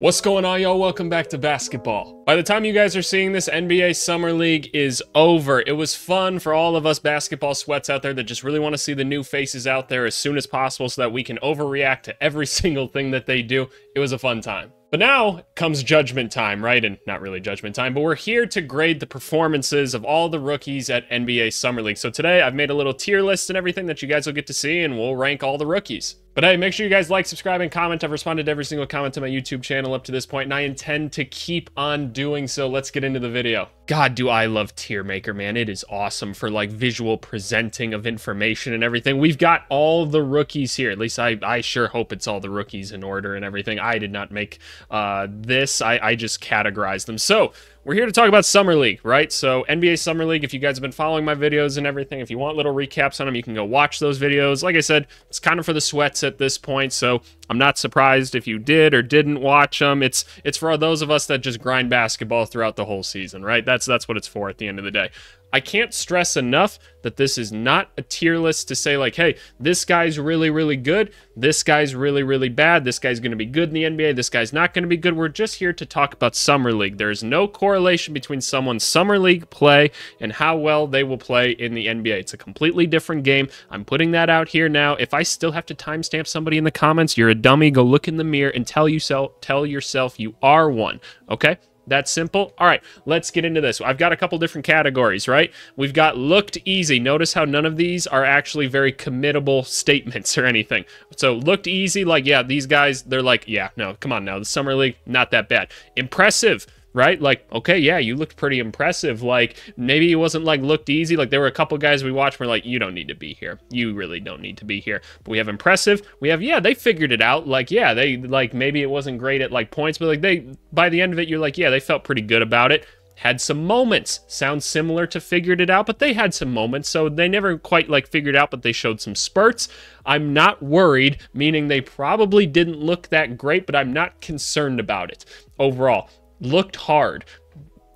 What's going on, y'all? Welcome back to basketball. By the time you guys are seeing this, NBA Summer League is over. It was fun for all of us basketball sweats out there that just really want to see the new faces out there as soon as possible so that we can overreact to every single thing that they do. It was a fun time. But now comes judgment time, right? And not really judgment time, but we're here to grade the performances of all the rookies at NBA Summer League. So today I've made a little tier list and everything that you guys will get to see, and we'll rank all the rookies. But hey, make sure you guys like, subscribe, and comment. I've responded to every single comment to my YouTube channel up to this point, and I intend to keep on doing so. Let's get into the video. God, do I love Tier Maker, man. It is awesome for like visual presenting of information and everything. We've got all the rookies here. At least I sure hope it's all the rookies in order and everything. I did not make this. I just categorized them. So we're here to talk about Summer League, right? So NBA Summer League, if you guys have been following my videos and everything, if you want little recaps on them, you can go watch those videos. Like I said, it's kind of for the sweats at this point, so I'm not surprised if you did or didn't watch them. It's for those of us that just grind basketball throughout the whole season, right? That's what it's for at the end of the day. I can't stress enough that this is not a tier list to say like, hey, this guy's really, really good. This guy's really, really bad. This guy's going to be good in the NBA. This guy's not going to be good. We're just here to talk about Summer League. There's no correlation between someone's Summer League play and how well they will play in the NBA. It's a completely different game. I'm putting that out here now. If I still have to timestamp somebody in the comments, you're a dummy. Go look in the mirror and tell yourself you are one, okay? That's simple. All right, let's get into this. I've got a couple different categories, right? We've got looked easy. Notice how none of these are actually very committable statements or anything. So looked easy, like, yeah, these guys, they're like, yeah, no, come on now. The Summer League, not that bad. Impressive, right? Like, okay, yeah, you looked pretty impressive. Like, maybe it wasn't like looked easy. Like, there were a couple guys we watched were like, you don't need to be here. You really don't need to be here. But we have impressive. We have, yeah, they figured it out. Like, yeah, they, like, maybe it wasn't great at, like, points, but, like, they, by the end of it, you're like, yeah, they felt pretty good about it. Had some moments. Sounds similar to figured it out, but they had some moments, so they never quite, like, figured out, but they showed some spurts. I'm not worried, meaning they probably didn't look that great, but I'm not concerned about it overall. Looked hard.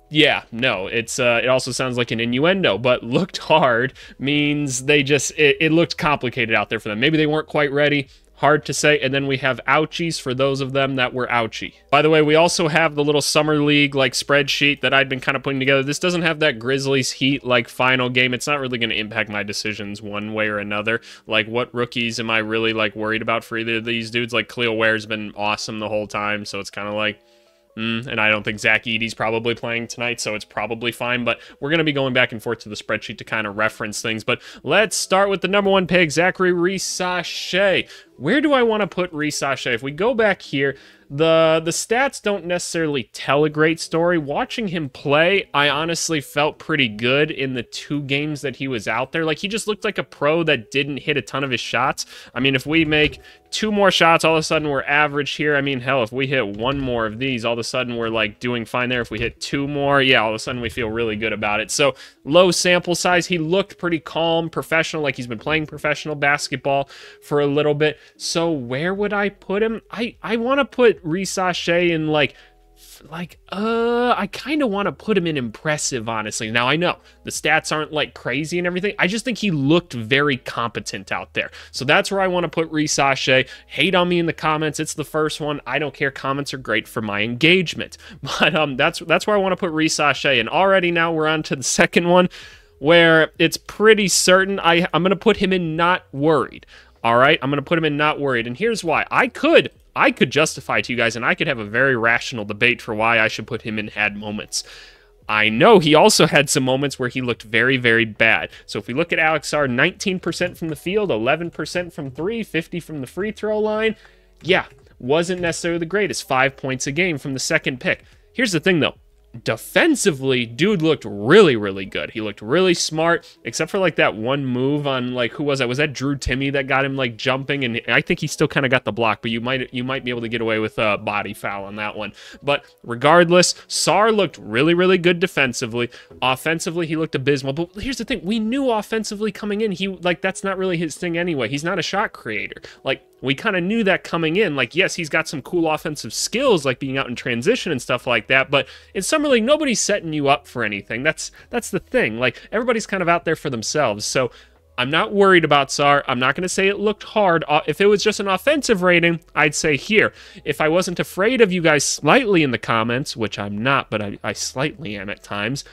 Yeah, no, it also sounds like an innuendo, but looked hard means they just, it looked complicated out there for them. Maybe they weren't quite ready. Hard to say. And then we have ouchies for those of them that were ouchie. By the way, we also have the little Summer League like spreadsheet that I'd been kind of putting together. This doesn't have that Grizzlies Heat like final game. It's not really going to impact my decisions one way or another. Like, what rookies am I really like worried about for either of these dudes? Like, Khalil Ware's been awesome the whole time, so it's kind of like, and I don't think Zach Edey's probably playing tonight, so it's probably fine. But we're going to be going back and forth to the spreadsheet to kind of reference things. But let's start with the number one pick, Zachary Risacher. Where do I want to put Risacher? If we go back here, the stats don't necessarily tell a great story. Watching him play, I honestly felt pretty good in the 2 games that he was out there. Like, he just looked like a pro that didn't hit a ton of his shots. I mean, if we make 2 more shots, all of a sudden we're average here. I mean, hell, if we hit 1 more of these, all of a sudden we're like doing fine there. If we hit 2 more, yeah, all of a sudden we feel really good about it. So low sample size. He looked pretty calm, professional, like he's been playing professional basketball for a little bit. So where would I put him? I want to put Risacher in I kind of want to put him in impressive, honestly. Now, I know the stats aren't like crazy and everything. I just think he looked very competent out there. So that's where I want to put Risacher. Hate on me in the comments. It's the first one. I don't care. Comments are great for my engagement. But that's where I want to put Risacher. And already now we're on to the second one where it's pretty certain I'm going to put him in not worried. All right, I'm going to put him in not worried. And here's why. I could justify to you guys, and I could have a very rational debate for why I should put him in had moments. I know he also had some moments where he looked very, very bad. So if we look at Alex Sarr, 19% from the field, 11% from 3, 50 from the free throw line. Yeah, wasn't necessarily the greatest. 5 points a game from the second pick. Here's the thing, though. Defensively, dude looked really, really good. He looked really smart, except for like that one move on, like, who was that? Was that Drew Timme that got him like jumping? And I think he still kind of got the block, but you might be able to get away with a body foul on that one. But regardless, Sarr looked really, really good defensively. Offensively, he looked abysmal. But here's the thing: we knew offensively coming in, that's not really his thing anyway. He's not a shot creator. Like, we kind of knew that coming in. Like, yes, he's got some cool offensive skills, like being out in transition and stuff like that. But in Summer League, nobody's setting you up for anything. That's the thing. Like, everybody's kind of out there for themselves. So I'm not worried about Sarr. I'm not going to say it looked hard. If it was just an offensive rating, I'd say here. If I wasn't afraid of you guys slightly in the comments, which I'm not, but I slightly am at times,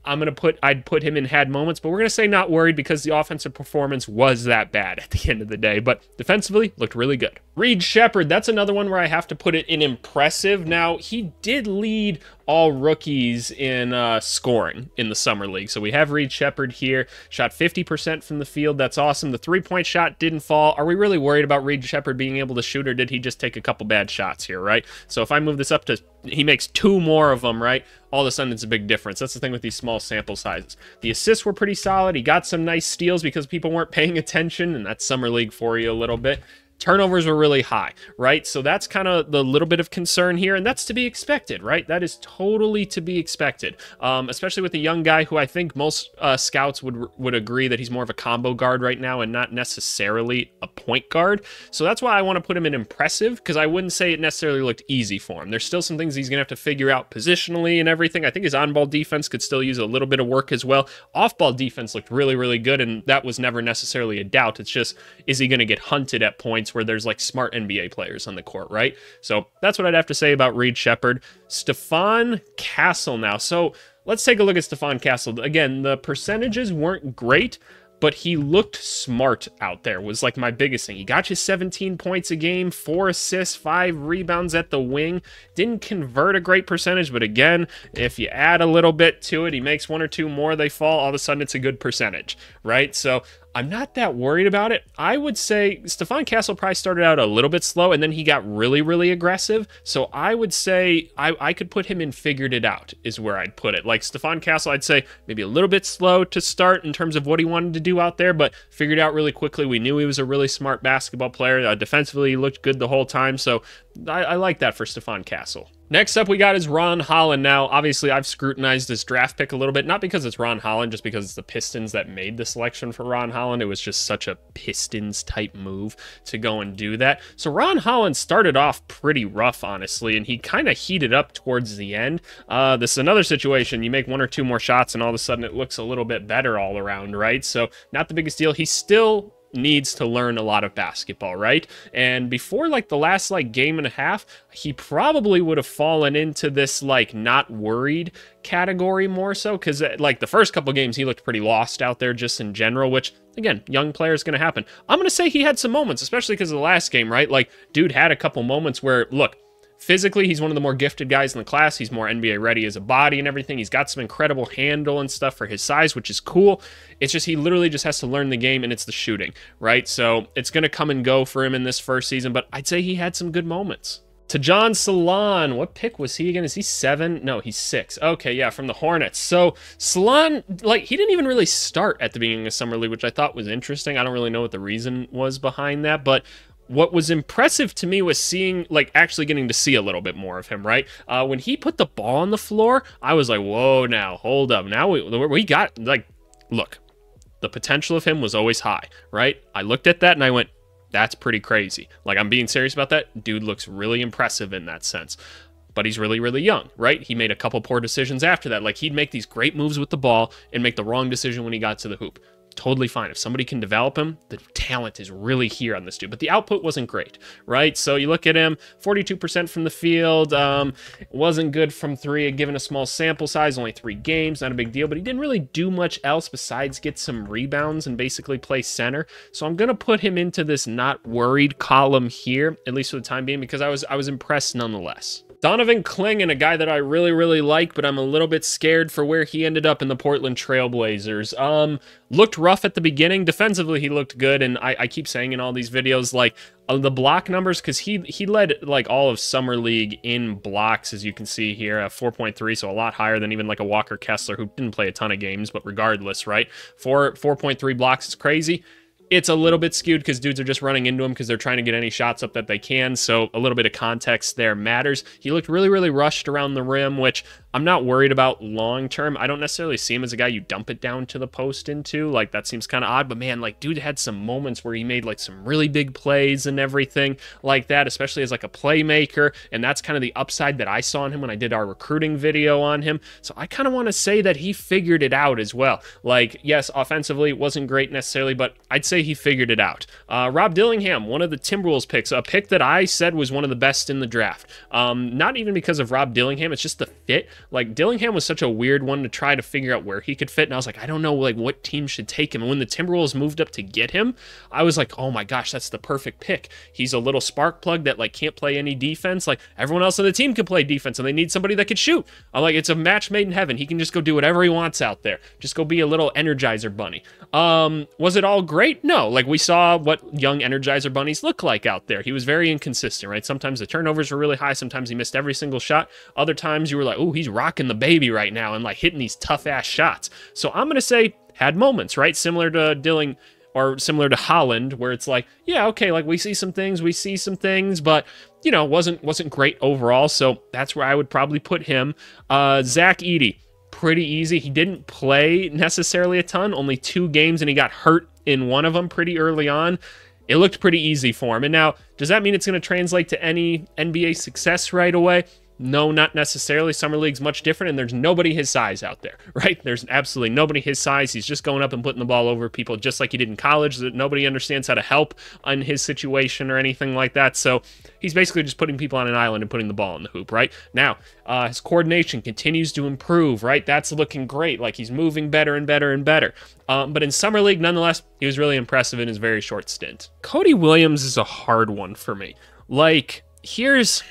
I'd put him in had moments, but we're going to say not worried because the offensive performance was that bad at the end of the day, but defensively looked really good. Reed Sheppard, that's another one where I have to put it in impressive. Now, he did lead all rookies in scoring in the Summer League. So we have Reed Sheppard here, shot 50% from the field. That's awesome. The three-point shot didn't fall. Are we really worried about Reed Sheppard being able to shoot, or did he just take a couple bad shots here, right? So if I move this up to, he makes 2 more of them, right? All of a sudden, it's a big difference. That's the thing with these small sample sizes. The assists were pretty solid. He got some nice steals because people weren't paying attention, and that's Summer League for you a little bit. Turnovers were really high, right? So that's kind of the little bit of concern here, and that's to be expected, right? That is totally to be expected, especially with a young guy who I think most scouts would agree that he's more of a combo guard right now and not necessarily a point guard. So that's why I want to put him in impressive, because I wouldn't say it necessarily looked easy for him. There's still some things he's going to have to figure out positionally and everything. I think his on-ball defense could still use a little bit of work as well. Off-ball defense looked really, really good, and that was never necessarily a doubt. It's just, is he going to get hunted at points where there's like smart NBA players on the court, right? So that's what I'd have to say about Reed Sheppard. Stephon Castle now. So let's take a look at Stephon Castle. Again, the percentages weren't great, but he looked smart out there, was like my biggest thing. He got you 17 points a game, 4 assists, 5 rebounds at the wing. Didn't convert a great percentage, but again, if you add a little bit to it, he makes 1 or 2 more, they fall, all of a sudden it's a good percentage, right? So I'm not that worried about it. I would say Stephon Castle probably started out a little bit slow, and then he got really, really aggressive. So I would say I could put him in figured it out is where I'd put it. Like Stephon Castle, I'd say maybe a little bit slow to start in terms of what he wanted to do out there, but figured out really quickly. We knew he was a really smart basketball player. Defensively, he looked good the whole time. So I like that for Stephon Castle. Next up, we got is Ron Holland. Now, obviously, I've scrutinized this draft pick a little bit, not because it's Ron Holland, just because it's the Pistons that made the selection for Ron Holland. It was just such a Pistons-type move to go and do that. So Ron Holland started off pretty rough, honestly, and he kind of heated up towards the end. This is another situation. You make 1 or 2 more shots, and all of a sudden, it looks a little bit better all around, right? So not the biggest deal. He's still needs to learn a lot of basketball, right? And before like the last like game and a half, he probably would have fallen into this like not worried category more so, because like the first couple games he looked pretty lost out there just in general, which again, young player is going to happen. I'm going to say he had some moments, especially because of the last game, right? Like dude had a couple moments where, look, physically, he's one of the more gifted guys in the class. He's more NBA ready as a body and everything. He's got some incredible handle and stuff for his size, which is cool. It's just he literally just has to learn the game, and it's the shooting, right? So it's going to come and go for him in this first season, but I'd say he had some good moments. Tajon Salon, what pick was he again? Is he 7? No, he's 6. Okay, yeah, from the Hornets. So Salon, like, he didn't even really start at the beginning of Summer League, which I thought was interesting. I don't really know what the reason was behind that, but what was impressive to me was seeing, like, actually getting to see a little bit more of him, right? When he put the ball on the floor, I was like, whoa, now, hold up. Now we got, like, look, the potential of him was always high, right? I looked at that and I went, that's pretty crazy. Like, I'm being serious about that. Dude looks really impressive in that sense. But he's really, really young, right? He made a couple poor decisions after that. Like, he'd make these great moves with the ball and make the wrong decision when he got to the hoop. Totally fine. If somebody can develop him, the talent is really here on this dude. But the output wasn't great, right? So you look at him, 42% from the field. Wasn't good from 3, given a small sample size, only 3 games, not a big deal. But he didn't really do much else besides get some rebounds and basically play center. So I'm going to put him into this not worried column here, at least for the time being, because I was impressed nonetheless. Donovan Clingan, a guy that I really, really like, but I'm a little bit scared for where he ended up in the Portland Trailblazers. Looked rough at the beginning. Defensively, he looked good, and I keep saying in all these videos, like, the block numbers, because he led, like, all of Summer League in blocks, as you can see here, at 4.3, so a lot higher than even, like, a Walker Kessler, who didn't play a ton of games, but regardless, right? 4.3 blocks is crazy. it's a little bit skewed because dudes are just running into him because they're trying to get any shots up that they can. So a little bit of context there matters. He looked really, really rushed around the rim, which I'm not worried about long term. I don't necessarily see him as a guy you dump it down to the post into. Like, that seems kind of odd. But man, like, dude had some moments where he made like some really big plays and everything like that, especially as like a playmaker. And that's kind of the upside that I saw in him when I did our recruiting video on him. So I kind of want to say that he figured it out as well. Like, yes, offensively it wasn't great necessarily, but I'd say he figured it out. Rob Dillingham, one of the Timberwolves picks, a pick that I said was one of the best in the draft. Not even because of Rob Dillingham, it's just the fit. Like, Dillingham was such a weird one to try to figure out where he could fit, and I was like, I don't know, like, what team should take him. And when the Timberwolves moved up to get him, I was like, oh my gosh, that's the perfect pick. He's a little spark plug that like can't play any defense. Like, everyone else on the team can play defense, and they need somebody that could shoot. I'm like, it's a match made in heaven. He can just go do whatever he wants out there. Just go be a little Energizer bunny. Was it all great? No. Like, we saw what young Energizer bunnies look like out there. He was very inconsistent, right? Sometimes the turnovers were really high. Sometimes he missed every single shot. Other times you were like, oh, he's rocking the baby right now and like hitting these tough ass shots. So I'm going to say had moments, right? Similar to Holland, where it's like, yeah, okay, like we see some things, but you know, wasn't great overall. So that's where I would probably put him. Zach Edey, pretty easy. He didn't play necessarily a ton, only 2 games, and he got hurt in one of them pretty early on. It looked pretty easy for him. And now, does that mean it's going to translate to any NBA success right away? No, not necessarily. Summer League's much different, and there's nobody his size out there, right? There's absolutely nobody his size. He's just going up and putting the ball over people just like he did in college. That nobody understands how to help in his situation or anything like that. So he's basically just putting people on an island and putting the ball in the hoop, right? Now, his coordination continues to improve, right? That's looking great. Like, he's moving better and better and better. But in Summer League, nonetheless, he was really impressive in his very short stint. Cody Williams is a hard one for me. Like, here's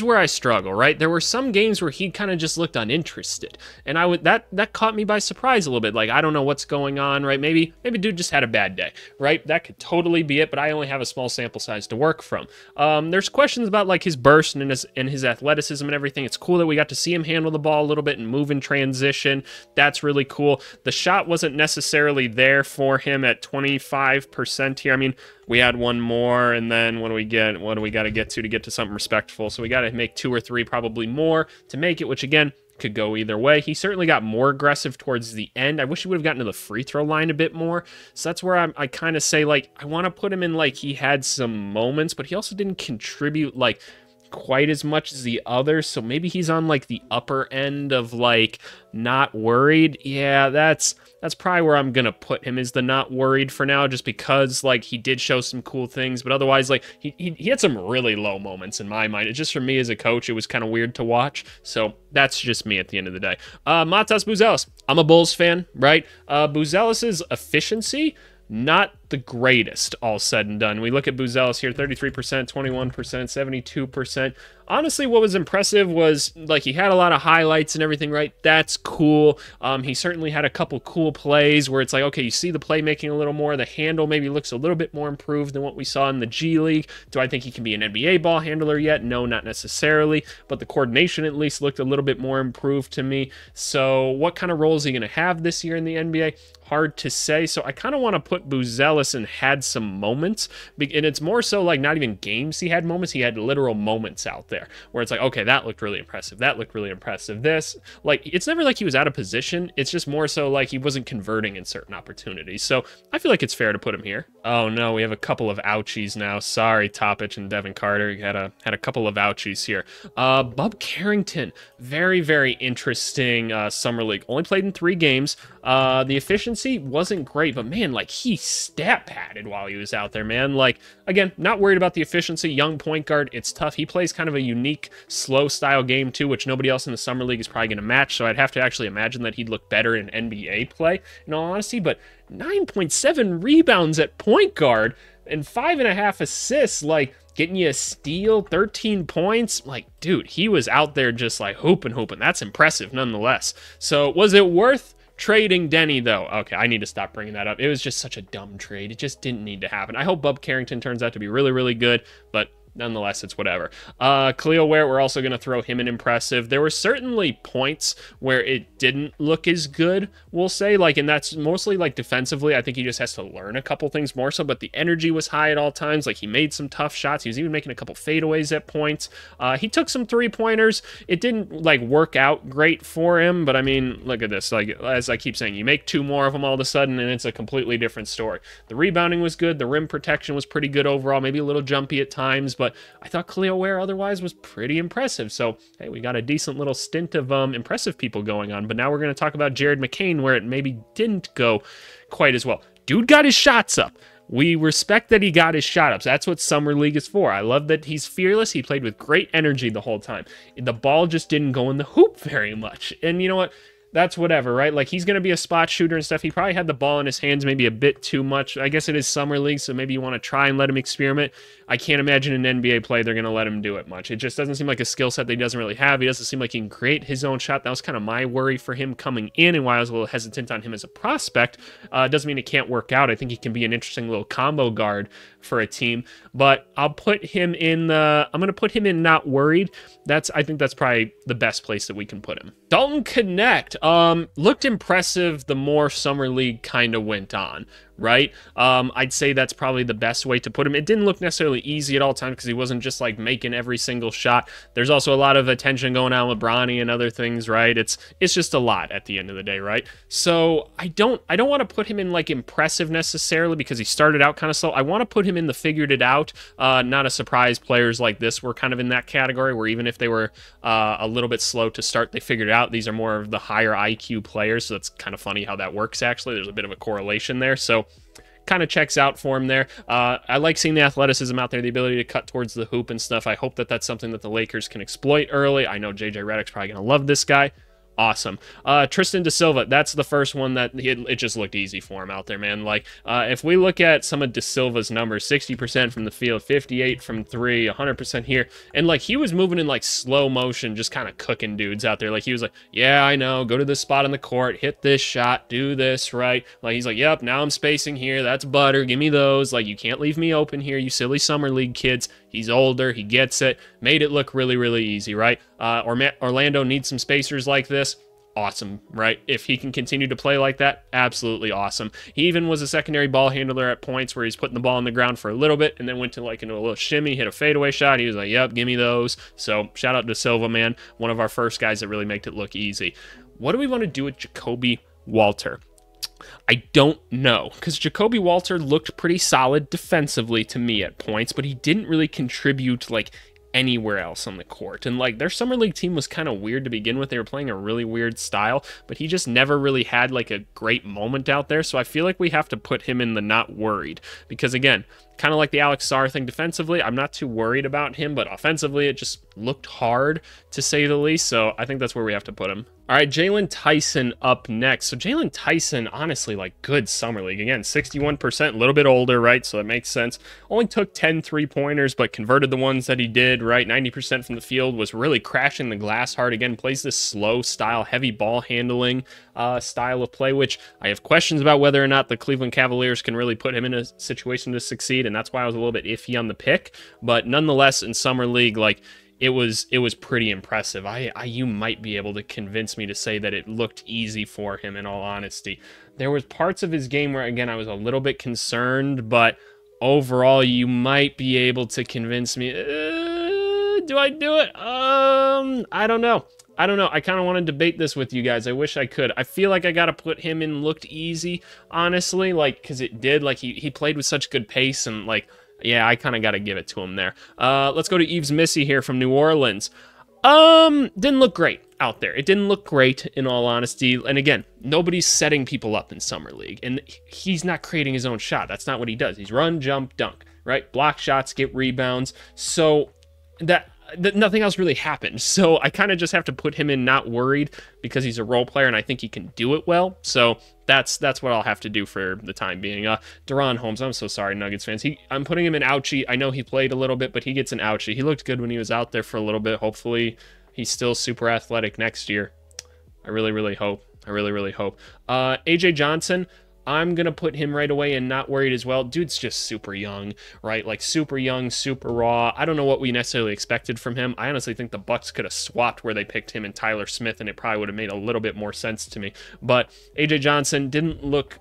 where I struggle, right? There were some games where he kind of just looked uninterested, and that caught me by surprise a little bit. Like, I don't know what's going on, right? Maybe dude just had a bad day, right? That could totally be it, but I only have a small sample size to work from. There's questions about like his burst and his athleticism and everything. It's cool that we got to see him handle the ball a little bit and move in transition. That's really cool. The shot wasn't necessarily there for him at 25% here. I mean, we had one more, and then what do we get? What do we got to get to something respectful? So we got to make 2 or 3 probably more to make it, which again, could go either way. He certainly got more aggressive towards the end. I wish he would have gotten to the free throw line a bit more. So that's where I kind of say, like, I want to put him in, like, he had some moments, but he also didn't contribute, like, quite as much as the others. So maybe he's on, like, the upper end of, like, not worried. Yeah, that's probably where I'm gonna put him, is the not worried for now, just because like he did show some cool things, but otherwise like he had some really low moments in my mind. It's just, for me as a coach, it was kind of weird to watch. So that's just me at the end of the day. Matas Buzelis, I'm a Bulls fan, right? Buzelis's efficiency, not the greatest, all said and done. We look at Buzelis here, 33%, 21%, 72%. Honestly, what was impressive was, like, he had a lot of highlights and everything, right? That's cool. He certainly had a couple cool plays where it's like, okay, you see the playmaking a little more. The handle maybe looks a little bit more improved than what we saw in the G League. Do I think he can be an NBA ball handler yet? No, not necessarily. But the coordination at least looked a little bit more improved to me. So what kind of role is he going to have this year in the NBA? Hard to say. So I kind of want to put Buzelis and had some moments, and it's more so like not even games he had moments, he had literal moments out there where it's like, okay, that looked really impressive, that looked really impressive. This, like, it's never like he was out of position, it's just more so like he wasn't converting in certain opportunities. So I feel like it's fair to put him here. Oh no, we have a couple of ouchies now. Sorry, Topic and Devin Carter, you had a couple of ouchies here. Bub Carrington, very, very interesting summer league. Only played in 3 games. The efficiency wasn't great, but man, like, he stat padded while he was out there, man. Like, again, not worried about the efficiency. Young point guard, it's tough. He plays kind of a unique, slow style game too, which nobody else in the summer league is probably going to match. So I'd have to actually imagine that he'd look better in NBA play, in all honesty. But 9.7 rebounds at point guard and 5.5 assists, like, getting you a steal, 13 points. Like, dude, he was out there just like hooping. That's impressive nonetheless. So was it worth trading Denny, though? Okay, I need to stop bringing that up. It was just such a dumb trade. It just didn't need to happen. I hope Bub Carrington turns out to be really, really good, but nonetheless, it's whatever. Khalil Ware, we're also going to throw him in impressive. There were certainly points where it didn't look as good, we'll say, like, and that's mostly like defensively. I think he just has to learn a couple things more so, but the energy was high at all times. Like, he made some tough shots. He was even making a couple fadeaways at points. He took some 3-pointers. It didn't like work out great for him, but I mean, look at this. Like, as I keep saying, you make 2 more of them all of a sudden and it's a completely different story. The rebounding was good. The rim protection was pretty good overall, maybe a little jumpy at times, but I thought Khalil Ware otherwise was pretty impressive. So, hey, we got a decent little stint of impressive people going on, but now we're going to talk about Jared McCain, where it maybe didn't go quite as well. Dude got his shots up. We respect that he got his shot ups. That's what Summer League is for. I love that he's fearless. He played with great energy the whole time. The ball just didn't go in the hoop very much. And you know what? That's whatever, right? Like, he's going to be a spot shooter and stuff. He probably had the ball in his hands maybe a bit too much. I guess it is Summer League, so maybe you want to try and let him experiment. I can't imagine an NBA play they're going to let him do it much. It just doesn't seem like a skill set that he doesn't really have. He doesn't seem like he can create his own shot. That was kind of my worry for him coming in, and why I was a little hesitant on him as a prospect. Doesn't mean it can't work out. I think he can be an interesting little combo guard for a team, but I'll put him in the, I'm going to put him in not worried. I think that's probably the best place that we can put him. Dalton Knecht, looked impressive the more Summer League kind of went on, right? I'd say that's probably the best way to put him. It didn't look necessarily easy at all times because he wasn't just like making every single shot. There's also a lot of attention going on with Bronny and other things, right? It's just a lot at the end of the day, right? So I don't want to put him in like impressive necessarily because he started out kind of slow. I want to put him in the figured it out, not a surprise. Players like this were kind of in that category where even if they were a little bit slow to start, they figured it out. These are more of the higher IQ players, so that's kind of funny how that works actually. There's a bit of a correlation there, so kind of checks out for him there. I like seeing the athleticism out there, the ability to cut towards the hoop and stuff. I hope that that's something that the Lakers can exploit early. I know JJ Redick's probably going to love this guy. Awesome. Tristan Da Silva, that's the first one that it just looked easy for him out there, man. Like, if we look at some of Da Silva's numbers, 60% from the field, 58 from 3, 100% here, and like he was moving in like slow motion, just kind of cooking dudes out there. Like, he was like, yeah, I know, go to this spot on the court, hit this shot, do this, right? Like, he's like, yep, now I'm spacing here, that's butter, give me those. Like, you can't leave me open here, you silly Summer League kids. He's older, he gets it, made it look really, really easy, right? Orlando needs some spacers like this. Awesome, right? If he can continue to play like that, absolutely awesome. He even was a secondary ball handler at points where he's putting the ball on the ground for a little bit and then went to like into a little shimmy, hit a fadeaway shot. He was like, yep, give me those. So shout out to Silva, man. One of our first guys that really made it look easy. What do we want to do with Ja'Kobe Walter? I don't know, because Ja'Kobe Walter looked pretty solid defensively to me at points, but he didn't really contribute like anywhere else on the court. And like, their Summer League team was kind of weird to begin with. They were playing a really weird style, but he just never really had like a great moment out there. So I feel like we have to put him in the not worried, because again, kind of like the Alex Sarr thing defensively, I'm not too worried about him, but offensively, it just looked hard to say the least. So I think that's where we have to put him. All right, Jalen Tyson up next. So Jalen Tyson, honestly, like good Summer League. Again, 61%, a little bit older, right? So that makes sense. Only took 10 3-pointers, but converted the ones that he did, right? 90% from the field, was really crashing the glass hard. Again, plays this slow style, heavy ball handling style of play, which I have questions about whether or not the Cleveland Cavaliers can really put him in a situation to succeed. And that's why I was a little bit iffy on the pick. But nonetheless, in Summer League, like, it was pretty impressive. You might be able to convince me to say that it looked easy for him, in all honesty. There was parts of his game where, again, I was a little bit concerned, but overall, you might be able to convince me. Do I do it? I don't know. I kind of want to debate this with you guys. I wish I could. I feel like I got to put him in looked easy, honestly, like, because it did. Like, he played with such good pace, and like, yeah, I kind of got to give it to him there. Let's go to Yves Missy here from New Orleans. Didn't look great out there. It didn't look great, in all honesty. And again, nobody's setting people up in Summer League, and he's not creating his own shot. That's not what he does. He's run, jump, dunk, right? Block shots, get rebounds. So that nothing else really happened. So I kind of just have to put him in not worried, because he's a role player and I think he can do it well. So that's what I'll have to do for the time being. Deron Holmes, I'm so sorry, Nuggets fans. I'm putting him in ouchie. I know he played a little bit, but he gets an ouchie. He looked good when he was out there for a little bit. Hopefully he's still super athletic next year. I really, really hope. AJ Johnson, I'm going to put him right away and not worried as well. Dude's just super young, right? Like super young, super raw. I don't know what we necessarily expected from him. I honestly think the Bucks could have swapped where they picked him and Tyler Smith, and it probably would have made a little bit more sense to me. But AJ Johnson didn't look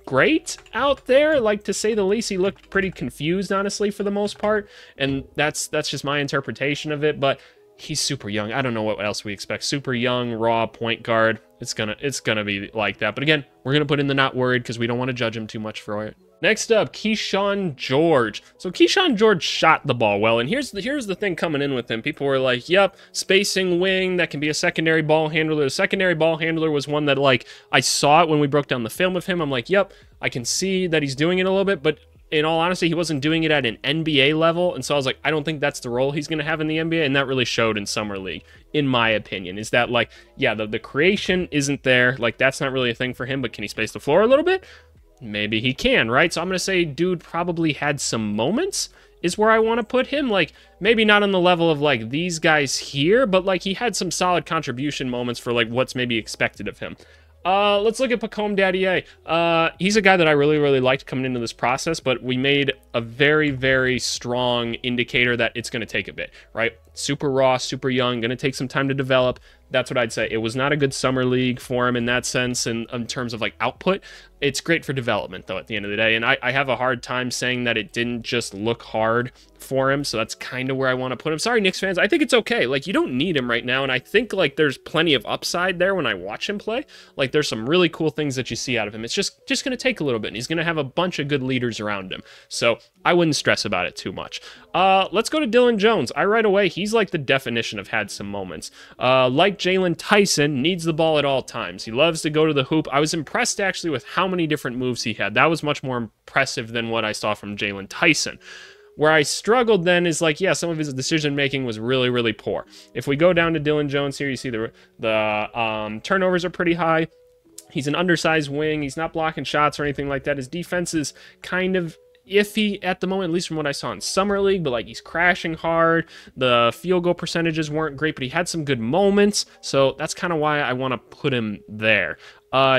great out there, like, to say the least. He looked pretty confused, honestly, for the most part, and that's just my interpretation of it. But he's super young. I don't know what else we expect. Super young, raw point guard. It's gonna be like that. But again, we're gonna put in the not worried because we don't want to judge him too much for it. Next up, Keyshawn George. So Keyshawn George shot the ball well, and here's the thing coming in with him. People were like, yep, spacing wing, that can be a secondary ball handler. The secondary ball handler was one that, like, I saw it when we broke down the film of him. I'm like, yep, I can see that he's doing it a little bit, but in all honesty, he wasn't doing it at an NBA level, and so I was like, I don't think that's the role he's going to have in the NBA, and that really showed in Summer League, in my opinion, is that, like, yeah, the creation isn't there. Like, that's not really a thing for him, but can he space the floor a little bit? Maybe he can, right? So I'm going to say dude probably had some moments is where I want to put him. Like, maybe not on the level of, like, these guys here, but, like, he had some solid contribution moments for, like, what's maybe expected of him. Let's look at Pacome Daddier. He's a guy that I really, really liked coming into this process, but we made a very, very strong indicator that it's going to take a bit, right? Super raw, super young, going to take some time to develop. That's what I'd say. It was not a good summer league for him in that sense, and in terms of, like, output. It's great for development, though, at the end of the day, and I have a hard time saying that it didn't just look hard for him, so that's kind of where I want to put him. Sorry, Knicks fans. I think it's okay. Like, you don't need him right now, and I think, like, there's plenty of upside there when I watch him play. Like, there's some really cool things that you see out of him. It's just going to take a little bit, and he's going to have a bunch of good leaders around him, so I wouldn't stress about it too much. Let's go to Dylan Jones. Right away, he's like the definition of had some moments. Like Jalen Tyson, needs the ball at all times. He loves to go to the hoop. I was impressed, actually, with how many different moves he had. That was much more impressive than what I saw from Jalen Tyson. Where I struggled then is, like, yeah, some of his decision-making was really, really poor. If we go down to Dylan Jones here, you see the turnovers are pretty high. He's an undersized wing. He's not blocking shots or anything like that. His defense is kind of iffy at the moment, at least from what I saw in Summer League, but, like, he's crashing hard. The field goal percentages weren't great, but he had some good moments, so that's kind of why I want to put him there.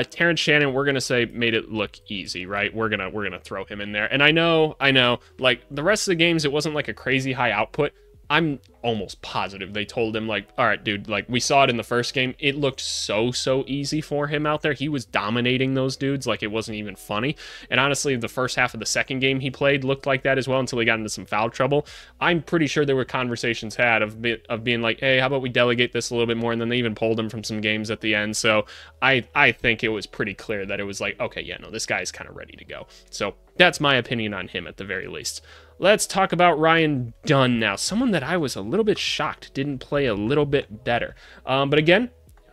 Terrence Shannon, we're gonna say made it look easy, right? We're gonna throw him in there, and I know, like, the rest of the games, it wasn't like a crazy high output. I'm almost positive they told him, like, all right, dude, like, we saw it in the first game. It looked so easy for him out there. He was dominating those dudes like it wasn't even funny. And honestly, the first half of the second game he played looked like that as well until he got into some foul trouble. I'm pretty sure there were conversations had of being like, hey, how about we delegate this a little bit more? And then they even pulled him from some games at the end. So I think it was pretty clear that it was like, okay, yeah, no, this guy's kind of ready to go. So that's my opinion on him at the very least. Let's talk about Ryan Dunn now. Someone that I was a little bit shocked didn't play a little bit better. But again,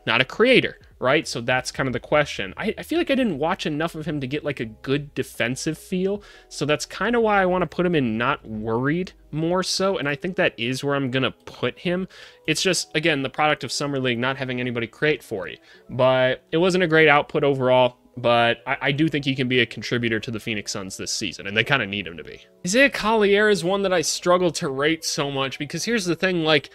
not a creator, right? So that's kind of the question. I feel like I didn't watch enough of him to get, like, a good defensive feel. So that's kind of why I want to put him in not worried more so. And I think that is where I'm going to put him. It's just, again, the product of Summer League, not having anybody create for you. But it wasn't a great output overall. But I do think he can be a contributor to the Phoenix Suns this season, and they kind of need him to be. Isaiah Collier is one that I struggle to rate so much, because here's the thing, like,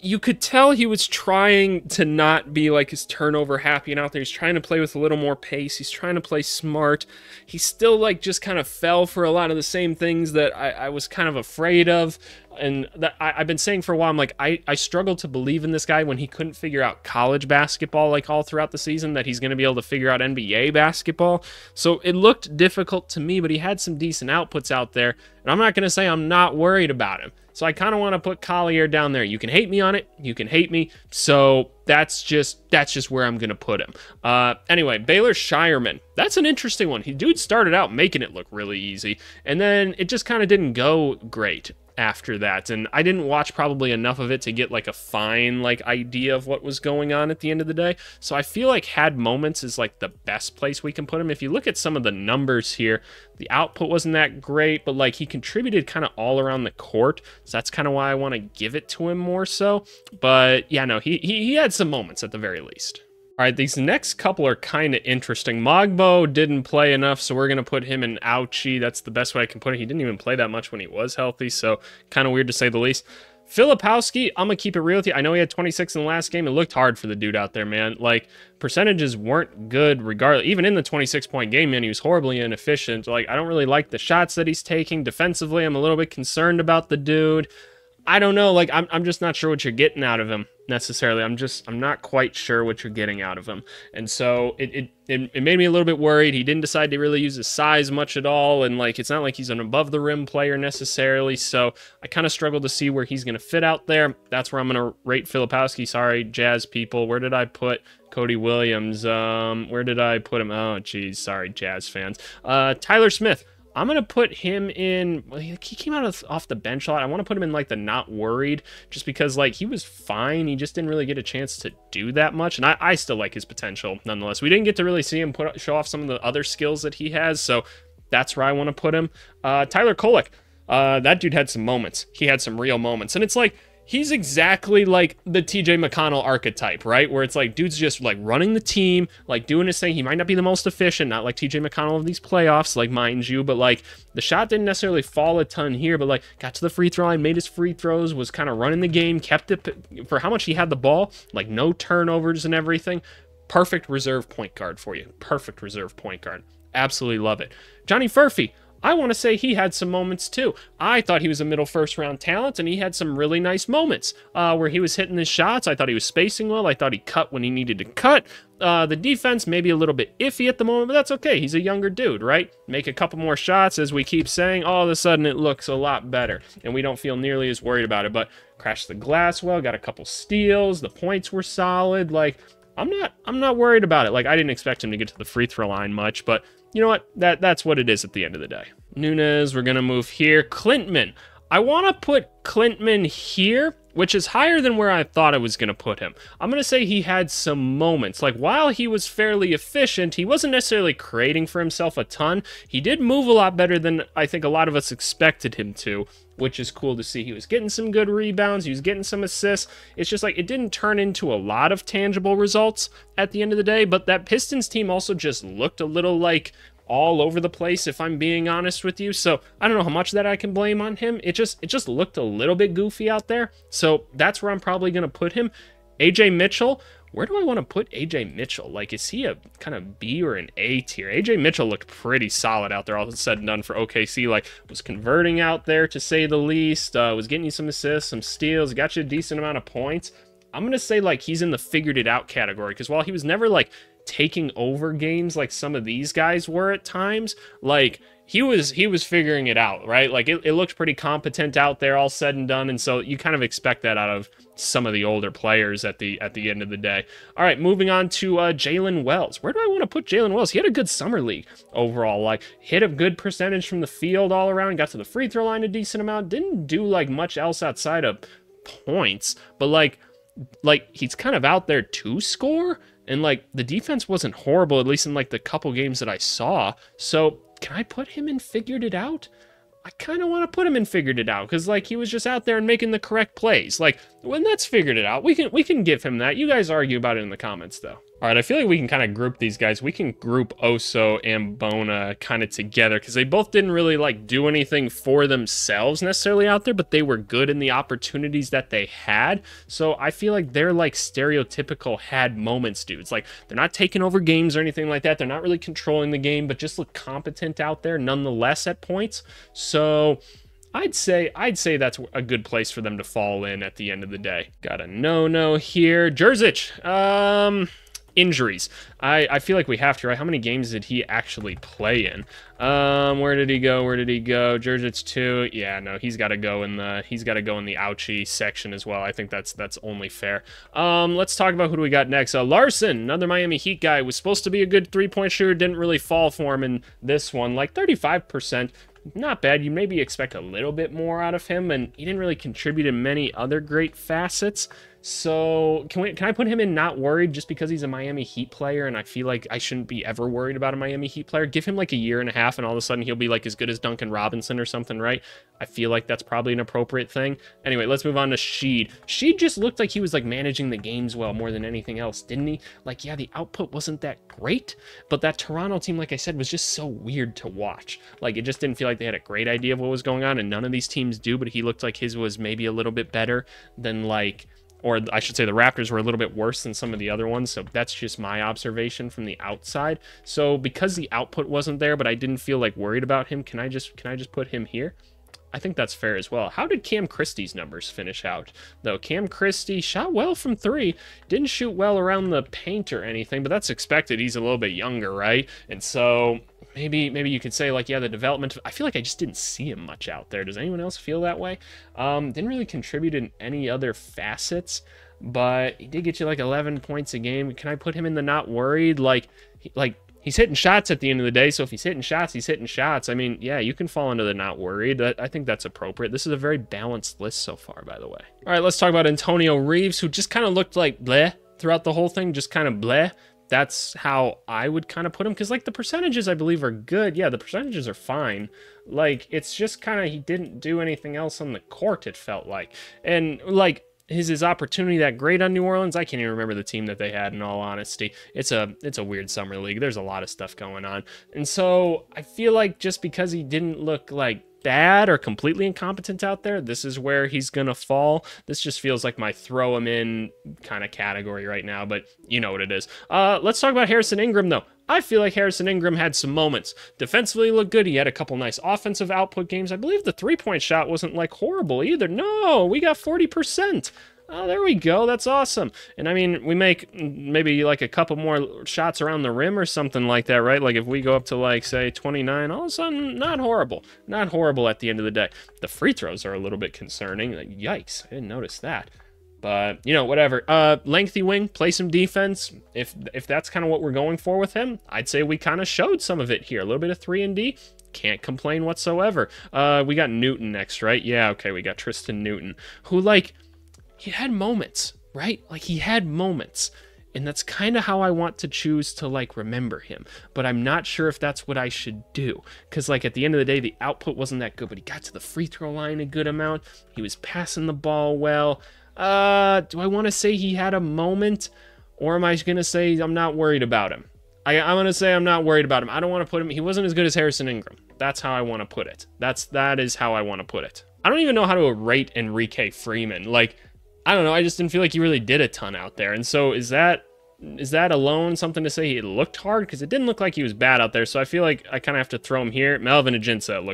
you could tell he was trying to not be, like, his turnover happy and out there. He's trying to play with a little more pace. He's trying to play smart. He still, like, just kind of fell for a lot of the same things that I was kind of afraid of. And that I've been saying for a while, I'm like, I struggle to believe in this guy when he couldn't figure out college basketball, like, all throughout the season, that he's going to be able to figure out NBA basketball. So it looked difficult to me, but he had some decent outputs out there. And I'm not going to say I'm not worried about him. So I kind of want to put Collier down there. You can hate me on it. You can hate me. So that's just where I'm going to put him. Anyway, Baylor Shireman. That's an interesting one. Dude started out making it look really easy, and then it just kind of didn't go great after that, and I didn't watch probably enough of it to get, like, a fine, like, idea of what was going on at the end of the day. So I feel like had moments is, like, the best place we can put him. If you look at some of the numbers here, the output wasn't that great, but, like, he contributed kind of all around the court, so that's kind of why I want to give it to him more so. But yeah, no, he had some moments at the very least. All right, these next couple are kind of interesting. Mogbo didn't play enough, so we're going to put him in ouchie. That's the best way I can put it. He didn't even play that much when he was healthy, so kind of weird to say the least. Filipowski, I'm going to keep it real with you. I know he had 26 in the last game. It looked hard for the dude out there, man. Like, percentages weren't good regardless. Even in the 26-point game, man, he was horribly inefficient. Like, I don't really like the shots that he's taking. Defensively, I'm a little bit concerned about the dude. I don't know. Like, I'm just not sure what you're getting out of him necessarily. I'm not quite sure what you're getting out of him. And so it made me a little bit worried. He didn't decide to really use his size much at all. And like, it's not like he's an above the rim player necessarily. So I kind of struggled to see where he's going to fit out there. That's where I'm going to rate Filipowski. Sorry, Jazz people. Where did I put Cody Williams? Where did I put him? Oh, geez. Sorry, Jazz fans. Tyler Smith. I'm going to put him in, well, he came out off the bench a lot. I want to put him in like the not worried, just because like he was fine. He just didn't really get a chance to do that much. And I still like his potential nonetheless. We didn't get to really see him show off some of the other skills that he has. So that's where I want to put him. Tyler Kolek, that dude had some moments. He had some real moments. And it's like, he's exactly like the TJ McConnell archetype, right? Where it's like, dude's just like running the team, like doing his thing. He might not be the most efficient, not like TJ McConnell of these playoffs, like mind you, but like the shot didn't necessarily fall a ton here, but like got to the free throw line, made his free throws, was kind of running the game, kept it for how much he had the ball, like no turnovers and everything. Perfect reserve point guard for you. Perfect reserve point guard. Absolutely love it. Johnny Furphy. I want to say he had some moments too. I thought he was a middle first round talent, and he had some really nice moments where he was hitting his shots. I thought he was spacing well. I thought he cut when he needed to cut. The defense maybe a little bit iffy at the moment, but that's okay. He's a younger dude, right? Make a couple more shots, as we keep saying. All of a sudden, it looks a lot better, and we don't feel nearly as worried about it. But crashed the glass well, got a couple steals. The points were solid. Like, I'm not worried about it. Like, I didn't expect him to get to the free throw line much, but you know what? That's what it is at the end of the day. Nunez, we're going to move here. Klintman. I want to put Klintman here, which is higher than where I thought I was going to put him. I'm going to say he had some moments. Like, while he was fairly efficient, he wasn't necessarily creating for himself a ton. He did move a lot better than I think a lot of us expected him to, which is cool to see. He was getting some good rebounds. He was getting some assists. It's just like it didn't turn into a lot of tangible results at the end of the day, but that Pistons team also just looked a little like all over the place, if I'm being honest with you. So I don't know how much that I can blame on him. It just looked a little bit goofy out there. So that's where I'm probably going to put him. AJ Mitchell. Where do I want to put AJ Mitchell? Like, is he a kind of B or an A tier? AJ Mitchell looked pretty solid out there, all said and done for OKC. Like, was converting out there, to say the least. Was getting you some assists, some steals, got you a decent amount of points. I'm going to say, like, he's in the figured it out category, because while he was never, like, taking over games like some of these guys were at times, like, he was figuring it out, right? Like, it looked pretty competent out there, all said and done, and so you kind of expect that out of some of the older players at the end of the day. All right, moving on to Jalen Wells. Where do I want to put Jalen Wells? He had a good summer league overall, like, hit a good percentage from the field all around, got to the free throw line a decent amount, didn't do, like, much else outside of points, but, like he's kind of out there to score, and, like, the defense wasn't horrible, at least in, like, the couple games that I saw. So can I put him in figured it out? I kind of want to put him in figured it out, because, like, he was just out there and making the correct plays. Like, when that's figured it out, we can give him that. You guys argue about it in the comments, though. All right, I feel like we can kind of group these guys. We can group Oso and Bona kind of together, because they both didn't really, like, do anything for themselves necessarily out there, but they were good in the opportunities that they had. So I feel like they're, like, stereotypical had moments dudes. Like, they're not taking over games or anything like that. They're not really controlling the game, but just look competent out there nonetheless at points. So I'd say that's a good place for them to fall in at the end of the day. Got a no here. Jerzic. Injuries. I feel like we have to, right? How many games did he actually play in? Where did he go? Jerzic 2. Yeah, no, he's got to go in the ouchie section as well. I think that's only fair. Let's talk about who do we got next. Larson, another Miami Heat guy, was supposed to be a good three-point shooter, didn't really fall for him in this one. Like 35%. Not bad. You maybe expect a little bit more out of him, and he didn't really contribute in many other great facets. So can I put him in not worried just because he's a Miami Heat player and I feel like I shouldn't be ever worried about a Miami Heat player? Give him like a year and a half and all of a sudden he'll be like as good as Duncan Robinson or something, right? I feel like that's probably an appropriate thing. Anyway, let's move on to Sheed. Sheed just looked like he was like managing the games well more than anything else, didn't he? Like, yeah, the output wasn't that great, but that Toronto team, like I said, was just so weird to watch. Like, it just didn't feel like they had a great idea of what was going on, and none of these teams do, but he looked like his was maybe a little bit better than like, or I should say the Raptors were a little bit worse than some of the other ones. So that's just my observation from the outside. So because the output wasn't there, but I didn't feel like worried about him, can I just put him here? I think that's fair as well. How did Cam Christie's numbers finish out, though? Cam Christie shot well from three, didn't shoot well around the paint or anything, but that's expected. He's a little bit younger, right? And so maybe you could say, like, yeah, the development, I feel like I just didn't see him much out there. Does anyone else feel that way? Didn't really contribute in any other facets, but he did get you like 11 points a game. Can I put him in the not worried? Like he's hitting shots at the end of the day, so if he's hitting shots, he's hitting shots. I mean, yeah, you can fall into the not worried. I think that's appropriate. This is a very balanced list so far, by the way. All right, let's talk about Antonio Reeves, who just kind of looked like bleh throughout the whole thing, just kind of bleh. That's how I would kind of put him, because, like, the percentages, I believe, are good. Yeah, the percentages are fine. Like, it's just kind of he didn't do anything else on the court, it felt like. And, like, is his opportunity that great on New Orleans? I can't even remember the team that they had, in all honesty. It's a weird summer league. There's a lot of stuff going on. And so I feel like just because he didn't look like bad or completely incompetent out there, this is where he's gonna fall. This just feels like my throw him in kind of category right now, but you know what it is. Let's talk about Harrison Ingram, though. I feel like Harrison Ingram had some moments. Defensively, he looked good. He had a couple nice offensive output games. I believe the three-point shot wasn't, like, horrible either. No, we got 40%. Oh, there we go. That's awesome. And I mean, we make maybe like a couple more shots around the rim or something like that, right? Like if we go up to like, say, 29, all of a sudden, not horrible. Not horrible at the end of the day. The free throws are a little bit concerning. Like, yikes, I didn't notice that. But, you know, whatever. Lengthy wing, play some defense. If that's kind of what we're going for with him, I'd say we kind of showed some of it here. A little bit of 3-and-D. Can't complain whatsoever. We got Newton next, right? Yeah, okay, we got Tristan Newton, who, like, he had moments, right? Like, he had moments. And that's kind of how I want to choose to, like, remember him. But I'm not sure if that's what I should do. Because, like, at the end of the day, the output wasn't that good. But he got to the free throw line a good amount. He was passing the ball well. Do I want to say he had a moment? Or am I going to say I'm not worried about him? I'm going to say I'm not worried about him. I don't want to put him... He wasn't as good as Harrison Ingram. That's how I want to put it. That is how I want to put it. I don't even know how to rate Enrique Freeman. Like, I don't know. I just didn't feel like he really did a ton out there. And so is that alone something to say he looked hard? Because it didn't look like he was bad out there. So I feel like I kind of have to throw him here. Melvin Ajinça, it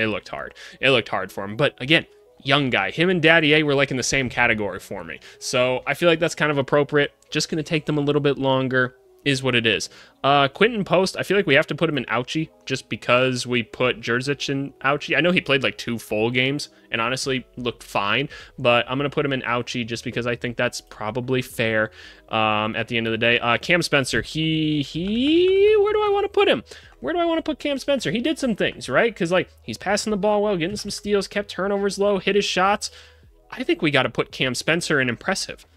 looked hard. It looked hard for him. But again, young guy. Him and Daddy A were like in the same category for me. So I feel like that's kind of appropriate. Just going to take them a little bit longer. Is what it is. Quinton Post, I feel like we have to put him in Ouchie just because we put Jerzic in Ouchie. I know he played like 2 full games and honestly looked fine, but I'm going to put him in Ouchie just because I think that's probably fair at the end of the day. Cam Spencer, where do I want to put him? Where do I want to put Cam Spencer? He did some things, right? Because, like, he's passing the ball well, getting some steals, kept turnovers low, hit his shots. I think we got to put Cam Spencer in impressive.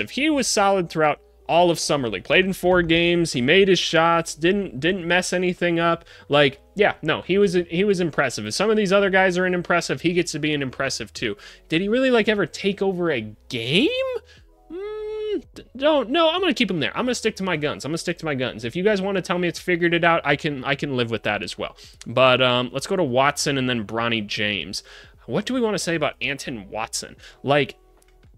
He was solid throughout all of Summer League. Played in 4 games. He made his shots. Didn't mess anything up. Like, yeah, no, he was impressive. If some of these other guys are impressive, he gets to be an impressive too. Did he really, like, ever take over a game? No, I'm going to keep him there. I'm going to stick to my guns. If you guys want to tell me it's figured it out, I can live with that as well. But let's go to Watson and then Bronny James. What do we want to say about Anton Watson? Like,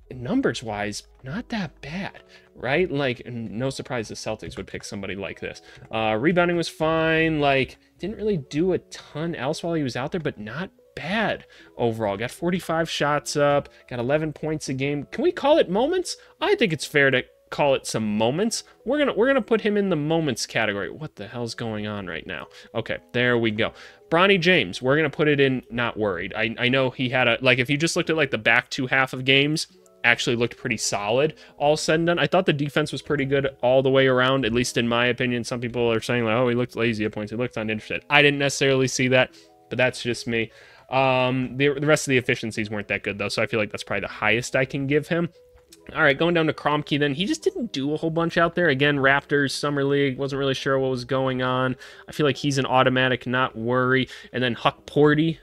numbers-wise, not that bad, right? Like, no surprise the Celtics would pick somebody like this. Rebounding was fine. Like, didn't really do a ton else while he was out there, but not bad overall. Got 45 shots up, got 11 points a game. Can we call it moments? I think it's fair to call it some moments. We're gonna put him in the moments category. What the hell's going on right now? Okay, there we go. Bronny James, we're gonna put it in not worried. I know he had a, like, if you just looked at like the back 2 half of games, actually looked pretty solid all said and done. I thought the defense was pretty good all the way around, at least in my opinion. Some people are saying like, oh, he looked lazy at points, he looked uninterested. I didn't necessarily see that, but that's just me. The rest of the efficiencies weren't that good, though, so I feel like that's probably the highest I can give him. All right, going down to Kroenke then. He just didn't do a whole bunch out there. Again, Raptors, Summer League, wasn't really sure what was going on. I feel like he's an automatic not worry. And then Huck Porty,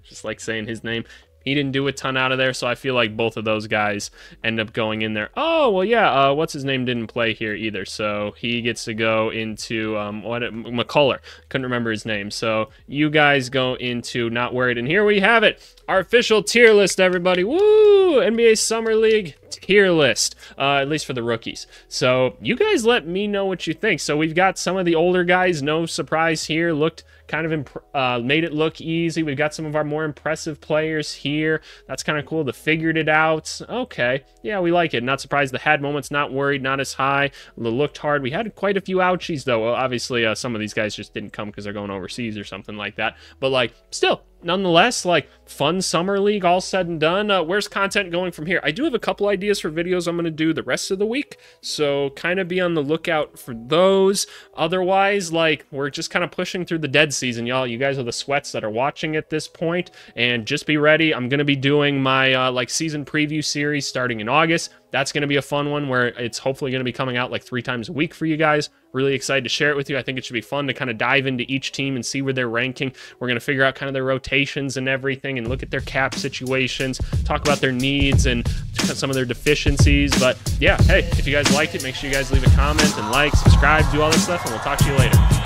just like saying his name. He didn't do a ton out of there, so I feel like both of those guys end up going in there. Oh, well, yeah, what's his name didn't play here either, so he gets to go into, McCullough. Couldn't remember his name. So you guys go into not worried, and here we have it. Our official tier list, everybody. Woo! NBA Summer League tier list, at least for the rookies. So you guys let me know what you think. So we've got some of the older guys, no surprise here, looked kind of made it look easy. We've got some of our more impressive players here. That's kind of cool. They figured it out. Okay, yeah, we like it. Not surprised. The had moments, not worried, not as high. The looked hard. We had quite a few ouchies, though. Well, obviously, some of these guys just didn't come because they're going overseas or something like that. But, like, still, nonetheless, like, fun summer league all said and done. Where's content going from here? I do have a couple ideas for videos I'm going to do the rest of the week, so kind of be on the lookout for those. Otherwise, like, we're just kind of pushing through the dead season, y'all. You guys are the sweats that are watching at this point, and just be ready. I'm going to be doing my like season preview series starting in August. That's going to be a fun one where it's hopefully going to be coming out like 3 times a week for you guys. Really excited to share it with you. I think it should be fun to kind of dive into each team and see where they're ranking. We're going to figure out kind of their rotations and everything and look at their cap situations, talk about their needs and some of their deficiencies. But yeah, hey, if you guys liked it, make sure you guys leave a comment and like, subscribe, do all that stuff, and we'll talk to you later.